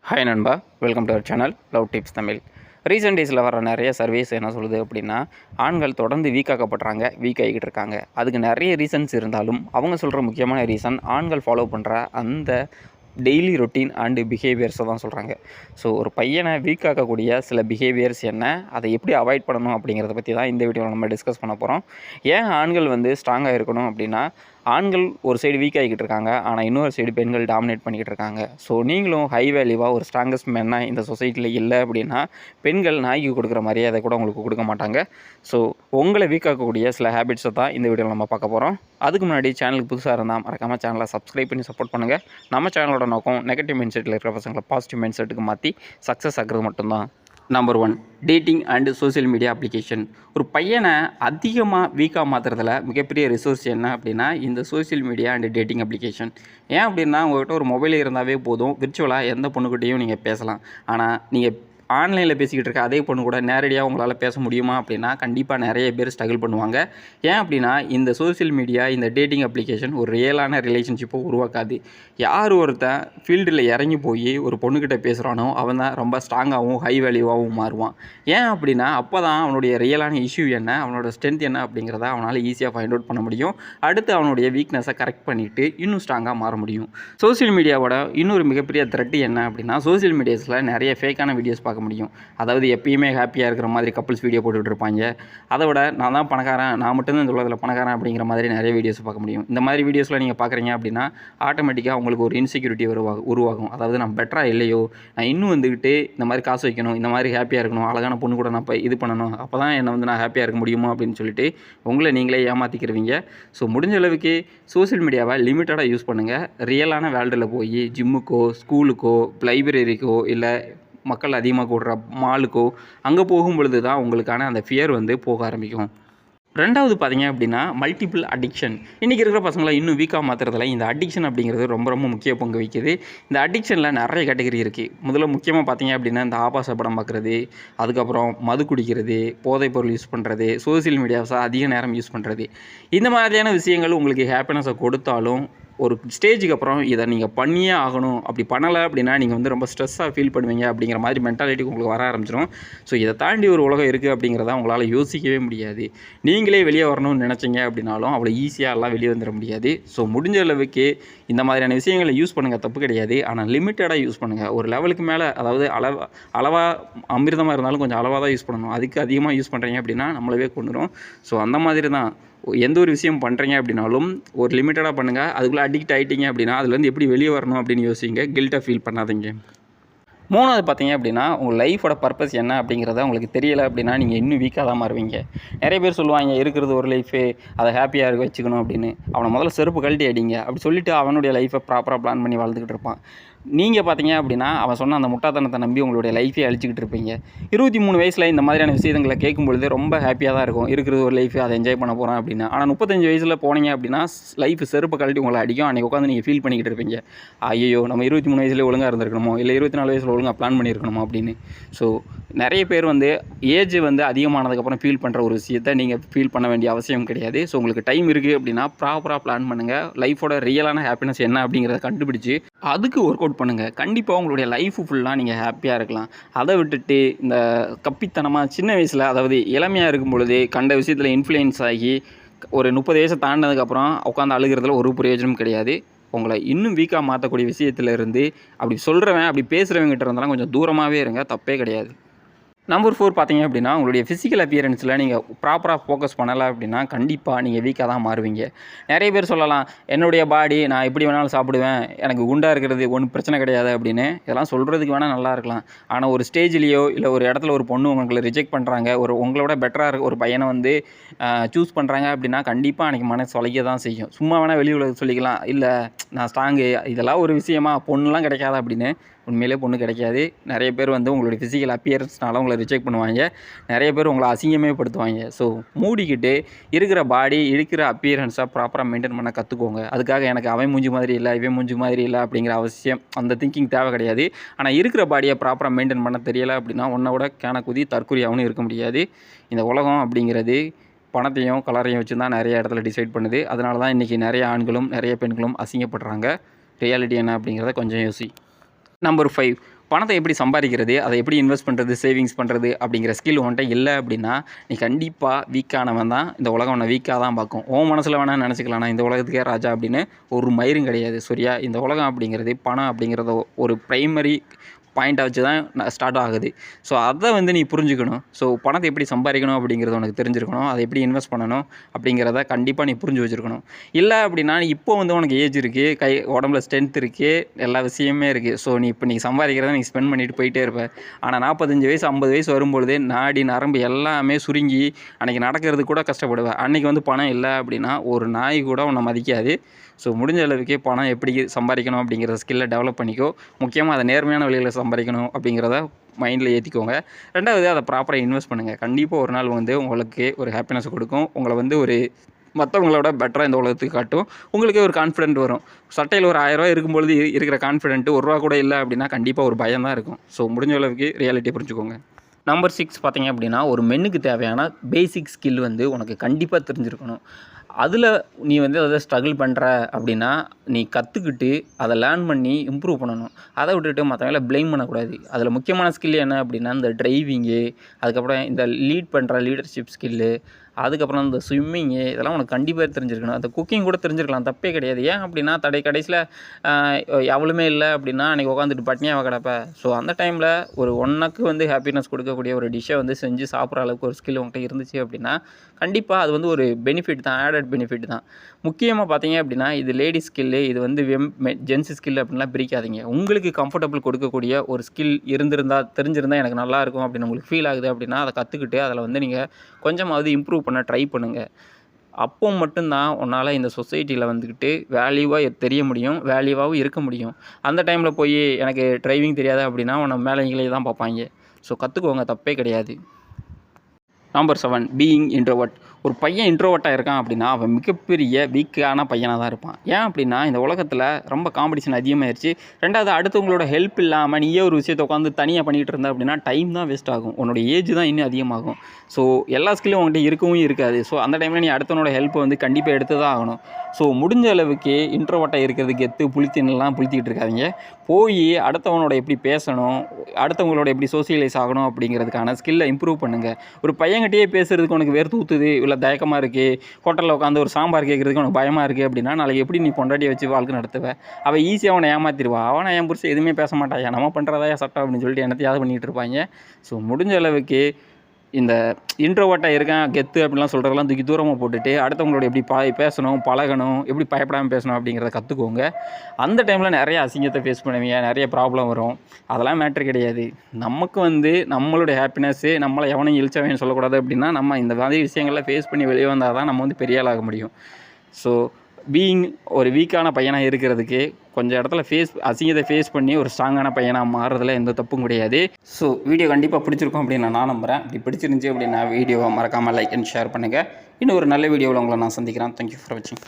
Hi நண்பா, welcome to our channel love tips Tamil. Recent டேஸில் வர நிறைய சர்வீஸ் என்ன சொல்லுது அப்படின்னா, ஆண்கள் தொடர்ந்து வீக்காக்கப்படுறாங்க, வீக் ஆகிக்கிட்டு இருக்காங்க. அதுக்கு நிறைய ரீசன்ஸ் இருந்தாலும் அவங்க சொல்கிற முக்கியமான ரீசன் ஆண்கள் ஃபாலோ பண்ணுற அந்த டெய்லி ரொட்டீன் அண்டு பிஹேவியர்ஸை தான் சொல்கிறாங்க. ஸோ ஒரு பையனை வீக் ஆக்கக்கூடிய சில பிஹேவியர்ஸ் என்ன, அதை எப்படி அவாய்ட் பண்ணணும் அப்படிங்கிறத பற்றி தான் இந்த வீடியோவில் நம்ம டிஸ்கஸ் பண்ண போகிறோம். ஏன் ஆண்கள் ஸ்ட்ராங்காக இருக்கணும் அப்படின்னா, ஆண்கள் ஒரு சைடு வீக் ஆகிக்கிட்டு இருக்காங்க, ஆனால் இன்னொரு சைடு பெண்கள் டாமினேட் பண்ணிக்கிட்டு இருக்காங்க. ஸோ நீங்களும் ஹை வேல்யூவாக ஒரு ஸ்ட்ராங்கஸ்ட் மென்னாக இந்த சொசைட்டியில் இல்லை அப்படின்னா, பெண்கள் நாய்க்கு கொடுக்குற மரியாதை கூட உங்களுக்கு கொடுக்க மாட்டாங்க. ஸோ உங்களை வீக் ஆக்கக்கூடிய சில ஹேபிட்ஸை தான் இந்த வீடியோவில் நம்ம பார்க்க போகிறோம். அதுக்கு முன்னாடி சேனலுக்கு புதுசாக இருந்தால் மறக்காமல் சேனலை சப்ஸ்கிரைப் பண்ணி சப்போர்ட் பண்ணுங்கள். நம்ம சேனலோட நோக்கம் நெகட்டிவ் மைண்ட் செட்டில் இருக்கிற பசங்களை பாசிட்டிவ் மைண்ட் செட்டுக்கு மாற்றி சக்ஸஸ் ஆகிறது மட்டும்தான். Number 1, dating and social media application. ஒரு பையனை அதிகமாக வீக்காக மாற்றுறதுல மிகப்பெரிய ரிசோர்ஸ் என்ன அப்படின்னா, இந்த social media and dating application. ஏன் அப்படின்னா, உங்கள்கிட்ட ஒரு மொபைல் இருந்தாவே போதும், விர்ச்சுவலாக எந்த பொண்ணுக்கிட்டையும் நீங்கள் பேசலாம். ஆனால் நீங்கள் ஆன்லைனில் பேசிக்கிட்டு இருக்க அதே பொண்ணு கூட நேரடியாக உங்களால் பேச முடியுமா அப்படின்னா, கண்டிப்பாக நிறைய பேர் ஸ்ட்ரகிள் பண்ணுவாங்க. ஏன் அப்படின்னா, இந்த சோசியல் மீடியா, இந்த டேட்டிங் அப்ளிகேஷன் ஒரு ரியலான ரிலேஷன்ஷிப்பை உருவாக்காது. யார் ஒருத்தன் ஃபீல்டில் இறங்கி போய் ஒரு பொண்ணுக்கிட்ட பேசுகிறானோ அவன் தான் ரொம்ப ஸ்ட்ராங்காகவும் ஹை வேல்யூவாகவும் மாறுவான். ஏன் அப்படின்னா, அப்போ தான் அவனுடைய ரியலான இஷ்யூ என்ன, அவனோட ஸ்ட்ரென்த் என்ன அப்படிங்கிறத அவனால் ஈஸியாக ஃபைண்ட் அவுட் பண்ண முடியும். அடுத்து அவனுடைய வீக்னஸை கரெக்ட் பண்ணிவிட்டு இன்னும் ஸ்ட்ராங்காக மாற முடியும். சோசியல் மீடியாவோட இன்னொரு மிகப்பெரிய த்ரெட் என்ன அப்படின்னா, சோசியல் மீடியாஸில் நிறைய ஃபேக்கான வீடியோஸ் பார்க்க முடியும். அதாவது எப்பயுமே ஹாப்பியாக இருக்கிற மாதிரி கப்புள்ஸ் வீடியோ போட்டுக்கிட்டு இருப்பாங்க. அதை விட நான் தான் பணக்காரன், நான் மட்டும்தான் இந்த உலகத்தில் பணக்காரன் அப்படிங்கிற மாதிரி நிறைய வீடியோஸ் பார்க்க முடியும். இந்த மாதிரி வீடியோஸில் நீங்கள் பார்க்குறீங்க அப்படின்னா, ஆட்டோமேட்டிக்காக உங்களுக்கு ஒரு இன்செக்யூரிட்டி உருவாகும். அதாவது நான் பெட்டராக இல்லையோ, நான் இன்னும் இந்த மாதிரி காசு வைக்கணும், இந்த மாதிரி ஹாப்பியாக இருக்கணும், அழகான பொண்ணு கூட நான் இது பண்ணணும், அப்போ தான் என்னை நான் ஹாப்பியாக இருக்க முடியுமோ அப்படின்னு சொல்லிட்டு உங்களை நீங்களே ஏமாற்றிக்கிறவீங்க. ஸோ முடிஞ்ச அளவுக்கு சோசியல் மீடியாவை லிமிட்டடாக யூஸ் பண்ணுங்கள். ரியலான வேர்ல்டில் போய் ஜிம்முக்கோ, ஸ்கூலுக்கோ, லைப்ரரிக்கோ, இல்லை மக்கள் அதிகமாக கூடுற மாலுக்கோ அங்கே போகும் பொழுது தான் உங்களுக்கான அந்த ஃபியர் போக ஆரம்பிக்கும். ரெண்டாவது பார்த்தீங்க அப்படின்னா, மல்டிபிள் அடிக்ஷன். இன்றைக்கி இருக்கிற பசங்களை இன்னும் வீக்காக மாற்றுறதுல இந்த அடிக்ஷன் அப்படிங்கிறது ரொம்ப ரொம்ப முக்கிய பங்கு வகிக்குது. இந்த அடிக்ஷனில் நிறைய கேட்டகரி இருக்குது. முதல்ல முக்கியமாக பார்த்தீங்க அப்படின்னா, இந்த ஆபாச படம் பார்க்குறது, அதுக்கப்புறம் மது குடிக்கிறது, போதைப் பொருள் யூஸ் பண்ணுறது, சோசியல் மீடியாஸை அதிக நேரம் யூஸ் பண்ணுறது. இந்த மாதிரியான விஷயங்கள் உங்களுக்கு ஹாப்பினஸை கொடுத்தாலும் ஒரு ஸ்டேஜுக்கு அப்புறம் இதை நீங்கள் பண்ணியே ஆகணும், அப்படி பண்ணலை அப்படின்னா நீங்கள் ரொம்ப ஸ்ட்ரெஸ்ஸாக ஃபீல் பண்ணுவீங்க அப்படிங்கிற மாதிரி மென்டாலிட்டி உங்களுக்கு வர ஆரம்பிச்சிடும். ஸோ இதை தாண்டி ஒரு உலகம் இருக்குது அப்படிங்கிறத உங்களால் யோசிக்கவே முடியாது. நீங்களே வெளியே வரணும்னு நினச்சிங்க அப்படின்னாலும் அவ்வளோ ஈஸியாக எல்லாம் வெளியே வந்துட முடியாது. ஸோ முடிஞ்ச அளவுக்கு இந்த மாதிரியான விஷயங்களை யூஸ் பண்ணுங்கள், தப்பு கிடையாது. ஆனால் லிமிட்டடாக யூஸ் பண்ணுங்கள். ஒரு லெவலுக்கு மேலே, அதாவது அளவாக அமிர்தமாக இருந்தாலும் கொஞ்சம் அளவாக தான் யூஸ் பண்ணணும். அதுக்கு அதிகமாக யூஸ் பண்ணுறீங்க அப்படின்னா நம்மளவே கொண்டுடும். ஸோ அந்த மாதிரி தான் எந்த ஒரு விஷயம் பண்ணுறீங்க அப்படின்னாலும் ஒரு லிமிட்டடாக பண்ணுங்கள். அதுக்குள்ளே அடிக்ட் ஆகிட்டீங்க அப்படின்னா அதுலேருந்து எப்படி வெளியே வரணும் அப்படின்னு யோசிங்க. கில்ட்டாக ஃபீல் பண்ணாதீங்க. மூணாவது பார்த்தீங்க அப்படின்னா, உங்கள் லைஃபோட பர்பஸ் என்ன அப்படிங்கிறத உங்களுக்கு தெரியலை அப்படின்னா நீங்கள் இன்னும் வீக்காக தான் மாறுவீங்க. நிறைய பேர் சொல்லுவாங்க, இருக்கிறது ஒரு லைஃபு, அதை ஹாப்பியாக இருக்க வச்சுக்கணும் அப்படின்னு. அவனை முதல்ல செருப்பு கழட்டி அடிங்க அப்படி சொல்லிவிட்டு அவனுடைய லைஃப்பை ப்ராப்பராக பிளான் பண்ணி வாழ்ந்துக்கிட்டு இருப்பான். நீங்கள் பார்த்தீங்க அப்படின்னா, அவன் சொன்ன அந்த முட்டாத்தனத்தை நம்பி உங்களுடைய லைஃபே அழிச்சிக்கிட்டு இருப்பீங்க. 23 வயசில் இந்த மாதிரியான விஷயங்களை கேட்கும்பொழுது ரொம்ப ஹாப்பியாக தான் இருக்கும். இருக்கிறது ஒரு லைஃபு, அதை என்ஜாய் பண்ண போகிறேன் அப்படின்னு. ஆனால் 35 வயசில் போனீங்க அப்படின்னா லைஃப் செருப்பு கழட்டி உங்களை அடிக்கும். அன்றைக்கி உட்காந்து நீங்கள் ஃபீல் பண்ணிக்கிட்டு இருப்பீங்க, ஐயோ நம்ம 23 வயசுலேயே ஒழுங்காக இருந்திருக்கணுமோ, இல்லை 24 வயசில் ஒழுங்காக பிளான் பண்ணியிருக்கணுமோ அப்படின்னு. ஸோ நிறைய பேர் ஏஜ் அதிகமானதுக்கப்புறம் ஃபீல் பண்ணுற ஒரு விஷயத்தை நீங்கள் ஃபீல் பண்ண வேண்டிய அவசியம் கிடையாது. ஸோ உங்களுக்கு டைம் இருக்குது அப்படின்னா ப்ராப்பராக பிளான் பண்ணுங்கள். லைஃபோட ரியலான ஹாப்பினஸ் என்ன அப்படிங்கிறத கண்டுபிடிச்சி அதுக்கு ஒர்க் அவுட் பண்ணுங்கள். கண்டிப்பாக உங்களுடைய லைஃபு ஃபுல்லாக நீங்கள் ஹாப்பியாக இருக்கலாம். அதை விட்டுட்டு இந்த கப்பித்தனமாக சின்ன வயசில், அதாவது இளமையாக இருக்கும் பொழுது கண்ட விஷயத்தில் இன்ஃப்ளூயன்ஸ் ஆகி ஒரு 30 வயசை தாண்டினதுக்கப்புறம் உட்காந்து அழுகிறதுல ஒரு பிரயோஜனம் கிடையாது. உங்களை இன்னும் வீக்காக மாற்றக்கூடிய விஷயத்துலேருந்து அப்படி சொல்கிறவன், அப்படி பேசுகிறவங்ககிட்ட இருந்தாலும் கொஞ்சம் தூரமாகவே இருங்க, தப்பே கிடையாது. நம்பர் 4 பார்த்தீங்க அப்படின்னா, உங்களுடைய ஃபிசிக்கல் அப்பியரன்ஸில் நீங்கள் ப்ராப்பராக ஃபோக்கஸ் பண்ணலை அப்படின்னா கண்டிப்பாக நீங்கள் வீக்காக தான் மாறுவீங்க. நிறைய பேர் சொல்லலாம், என்னுடைய பாடி நான் எப்படி வேணாலும் சாப்பிடுவேன், எனக்கு குண்டாக இருக்கிறது ஒன்றும் பிரச்சனை கிடையாது அப்படின்னு. இதெல்லாம் சொல்கிறதுக்கு வேணால் நல்லா இருக்கலாம். ஆனால் ஒரு ஸ்டேஜ்லேயோ இல்லை ஒரு இடத்துல ஒரு பொண்ணு உங்களை ரிஜெக்ட் பண்ணுறாங்க, உங்களோட பெட்டராக இருக்க ஒரு பையனை சூஸ் பண்ணுறாங்க அப்படின்னா கண்டிப்பாக அன்றைக்கி மனசு வலிக்க தான் செய்யும். சும்மா வேணால் வெளி உலக சொல்லிக்கலாம், இல்லை நான் ஸ்ட்ராங்கு, இதெல்லாம் ஒரு விஷயமா, பொண்ணுலாம் கிடைக்காதா அப்படின்னு. உண்மையிலே பொண்ணு கிடைக்காது. நிறைய பேர் உங்களுடைய ஃபிசிக்கல் அப்பியரன்ஸ்னால உங்களை ரிஜெக்ட் பண்ணுவாங்க. நிறைய பேர் உங்களை அசிங்கமே படுத்துவாங்க. ஸோ மூடிக்கிட்டு இருக்கிற பாடி, இருக்கிற அப்பியரன்ஸாக ப்ராப்பராக மெயின்டைன் பண்ண கற்றுக்கோங்க. அதுக்காக எனக்கு அவன் மூஞ்சி மாதிரி இல்லை, இவன் மூஞ்சி மாதிரி இல்லை அப்படிங்கிற அவசியம், அந்த திங்கிங் தேவை கிடையாது. ஆனால் இருக்கிற பாடியை ப்ராப்பராக மெயின்டைன் பண்ண தெரியலை அப்படின்னா உன்னை விட கேனக்குதி தற்குறியாகவும் இருக்க முடியாது. இந்த உலகம் அப்படிங்கிறது பணத்தையும் கலரையும் வச்சு தான் நிறைய இடத்துல டிசைட் பண்ணுது. அதனால தான் இன்றைக்கி நிறைய ஆண்களும் நிறைய பெண்களும் அசிங்கப்படுறாங்க. ரியாலிட்டி என்ன அப்படிங்கிறத கொஞ்சம் யோசி. நம்பர் 5, பணத்தை எப்படி சம்பாதிக்கிறது, அதை எப்படி இன்வெஸ்ட் பண்ணுறது, சேவிங்ஸ் பண்ணுறது அப்படிங்கிற ஸ்கில் உன்கிட்ட இல்லை அப்படின்னா நீ கண்டிப்பாக வீக்கானவன் தான். இந்த உலகம் உன்னை வீக்காக தான் பார்க்கும். உன் மனசில் வேணால் நினச்சிக்கலாம் நான் இந்த உலகத்துக்கே ராஜா அப்படின்னு ஒரு மயிரும் கிடையாது. சரியா? இந்த உலகம் அப்படிங்கிறது பணம் அப்படிங்கிறத ஒரு ப்ரைமரி பாயிண்ட்டை வச்சு தான் ஸ்டார்ட் ஆகுது. ஸோ அதை நீ புரிஞ்சுக்கணும். ஸோ பணத்தை எப்படி சம்பாதிக்கணும் அப்படிங்கிறது உனக்கு தெரிஞ்சிருக்கணும். அதை எப்படி இன்வெஸ்ட் பண்ணணும் அப்படிங்கிறத கண்டிப்பாக நீ புரிஞ்சு வச்சுருக்கணும். இல்லை அப்படின்னா இப்போ உனக்கு ஏஜ் இருக்குது, உடம்புல ஸ்ட்ரென்த் இருக்குது, எல்லா விஷயமே இருக்குது. ஸோ நீ சம்பாதிக்கிறத நீ ஸ்பெண்ட் பண்ணிட்டு போயிட்டே இருப்ப. ஆனால் 45 வயசு 50 வயசு வரும்பொழுதே நாடி நரம்பு எல்லாமே சுருங்கி அன்றைக்கி நடக்கிறது கூட கஷ்டப்படுவேன். அன்றைக்கி பணம் இல்லை அப்படின்னா ஒரு நாய் கூட உன்னை மதிக்காது. ஸோ முடிஞ்ச அளவுக்கு பணம் எப்படி சம்பாதிக்கணும் அப்படிங்கிற ஸ்கில்லை டெவலப் பண்ணிக்கோ. முக்கியமாக அதை நேர்மையான வழியில் சம்பாதிக்கணும் அப்படிங்கிறத மைண்டில் ஏற்றிக்கோங்க. ரெண்டாவது அதை ப்ராப்பராக இன்வெஸ்ட் பண்ணுங்கள். கண்டிப்பாக ஒரு நாள் உங்களுக்கு ஒரு ஹாப்பினஸ் கொடுக்கும். உங்களை ஒரு மற்றவங்களோட பெட்டராக இந்த உலகத்துக்கு காட்டும். உங்களுக்கே ஒரு கான்ஃபிடென்ட் வரும். சட்டையில் ஒரு 1000 ரூபா இருக்கும்பொழுது இருக்கிற கான்ஃபிடென்ட்டு ₹1 கூட இல்லை அப்படின்னா கண்டிப்பாக ஒரு பயம் தான் இருக்கும். ஸோ முடிஞ்ச அளவுக்கு ரியாலிட்டியை புரிஞ்சுக்கோங்க. நம்பர் 6 பார்த்தீங்க அப்படின்னா ஒரு மென்னுக்கு தேவையான பேசிக் ஸ்கில் உனக்கு கண்டிப்பாக தெரிஞ்சிருக்கணும். அதில் நீ அதை ஸ்ட்ரகிள் பண்ணுற அப்படின்னா நீ கற்றுக்கிட்டு அதை லேர்ன் பண்ணி இம்ப்ரூவ் பண்ணணும். அதை விட்டுட்டு மற்றவங்கள ப்ளேம் பண்ணக்கூடாது. அதில் முக்கியமான ஸ்கில் என்ன அப்படின்னா இந்த டிரைவிங்கு, அதுக்கப்புறம் இந்த லீட் பண்ணுற லீடர்ஷிப் ஸ்கில்லு, அதுக்கப்புறம் இந்த ஸ்விம்மிங்கு, இதெல்லாம் உனக்கு கண்டிப்பாக தெரிஞ்சிருக்கணும். அந்த குக்கிங் கூட தெரிஞ்சிருக்கலாம், தப்பே கிடையாது. ஏன் அப்படின்னா கடைசியில் எவ்வளவுமே இல்லை அப்படின்னா அன்றைக்கி உட்காந்துட்டு பட்னியாக கிடப்ப. ஸோ அந்த டைமில் உனக்கு ஹாப்பினஸ் கொடுக்கக்கூடிய ஒரு டிஷ்ஷை செஞ்சு சாப்பிட்ற அளவுக்கு ஒரு ஸ்கில் உங்கள்கிட்ட இருந்துச்சு அப்படின்னா கண்டிப்பாக அது ஒரு பெனிஃபிட் தான், ஆடட் பெனிஃபிட் தான். முக்கியமாக பார்த்தீங்க அப்படின்னா இது லேடிஸ் ஸ்கில்லு, இது ஜென்ஸ் ஸ்கில் அப்படின்லாம் பிரிக்காதீங்க. உங்களுக்கு கம்ஃபர்டபுள் கொடுக்கக்கூடிய ஒரு ஸ்கில் தெரிஞ்சிருந்தால் எனக்கு நல்லாயிருக்கும் அப்படின்னு உங்களுக்கு ஃபீல் ஆகுது அப்படின்னா அதை கற்றுக்கிட்டு அதில் நீங்கள் கொஞ்சமாவது இம்ப்ரூவ் பண்ண ட்ரை பண்ணுங்கள். அப்போ மட்டும்தான் உன்னால் இந்த சொசைட்டியில் வேல்யூவாக தெரிய முடியும், வேல்யூவாகவும் இருக்க முடியும். அந்த டைமில் போய் எனக்கு டிரைவிங் தெரியாது அப்படின்னா உன்னை மேலே தான் பார்ப்பாங்க. ஸோ கற்றுக்கோங்க, தப்பே கிடையாது. Number 7 being introvert. ஒரு பையன் இன்ட்ரோவர்ட்டாக இருக்கான் அப்படின்னா அவன் மிகப்பெரிய வீக்கான பையனாக தான் இருப்பான். ஏன் அப்படின்னா இந்த உலகத்தில் ரொம்ப காம்படிஷன் அதிகமாகிடுச்சு. ரெண்டாவது அடுத்தவங்களோட ஹெல்ப் இல்லாமல் நீயே ஒரு விஷயத்தை உட்காந்து தனியாக பண்ணிகிட்டு இருந்த அப்படின்னா டைம் தான் வேஸ்ட் ஆகும், உன்னோட ஏஜ் தான் இன்னும் அதிகமாகும். ஸோ எல்லா ஸ்கில்லும் உங்கள்கிட்ட இருக்கவும் இருக்காது. ஸோ அந்த டைமில் நீ அடுத்தவனோட ஹெல்ப்பை கண்டிப்பாக எடுத்து தான் ஆகணும். ஸோ முடிஞ்ச அளவுக்கு இன்ட்ரோவர்ட்டாக இருக்கிறதுக்கு புளித்தினெல்லாம் புளித்திக்கிட்டு இருக்காதிங்க. போய் அடுத்தவனோட எப்படி பேசணும், அடுத்தவங்களோட எப்படி சோசியலைஸ் ஆகணும் அப்படிங்கிறதுக்கான ஸ்கில்லை இம்ப்ரூவ் பண்ணுங்கள். ஒரு பையன்கிட்டயே பேசுகிறதுக்கு உனக்கு வேறு ஊற்றுது, இல்லை தயக்கமாக இருக்குது, ஹோட்டலில் உட்காந்து ஒரு சாம்பார் கேட்குறதுக்கு உனக்கு பயமாக இருக்குது அப்படின்னா நாளைக்கு எப்படி நீ பொண்டாட்டியை வச்சு வாழ்க்கை நடத்துவேன்? அவள் ஈஸியாக அவனை ஏமாற்றிடுவா. அவனை என் புருஷன் எதுவுமே பேச மாட்டாயா, நம்ம பண்ணுறதா சட்டம் அப்படின்னு சொல்லிட்டு என்னத்தையாவது பண்ணிகிட்டு இருப்பாங்க. ஸோ முடிஞ்ச அளவுக்கு இந்த இன்ட்ரோவர்ட்டாக இருக்கேன் கெத்து அப்படின்லாம் சொல்கிறதெல்லாம் தூக்கி தூரமாக போட்டுட்டு அடுத்தவங்களோட எப்படி பேசணும், பழகணும், எப்படி பயப்படாமல் பேசணும் அப்படிங்கிறத கற்றுக்கோங்க. அந்த டைமில் நிறைய அசிங்கத்தை ஃபேஸ் பண்ணுவீங்க, நிறைய ப்ராப்ளம் வரும். அதெல்லாம் மேட்ரு கிடையாது. நமக்கு நம்மளுடைய ஹாப்பினஸ்ஸு நம்மளை எவனையும் இழிச்சவன்னு சொல்லக்கூடாது அப்படின்னா நம்ம இந்த மாதிரி விஷயங்களில் ஃபேஸ் பண்ணி வெளியே வந்தால் தான் நம்ம பெரிய ஆளாக முடியும். ஸோ பீயிங் ஒரு வீக்கான பையனாக இருக்கிறதுக்கு கொஞ்சம் இடத்துல அசிங்கத்தை ஃபேஸ் பண்ணி ஒரு ஸ்ட்ராங்கான பையனாக மாறுறதுல எந்த தப்பும் கிடையாது. ஸோ வீடியோ கண்டிப்பாக பிடிச்சிருக்கும் அப்படின்னு நான் நம்புகிறேன். அப்படி பிடிச்சிருந்துச்சி அப்படின்னா வீடியோவை மறக்காமல் லைக் அண்ட் ஷேர் பண்ணுங்கள். இன்னும் ஒரு நல்ல வீடியோவில் உங்களை நான் சந்திக்கிறேன். தேங்க்யூ ஃபார் வாட்சிங்.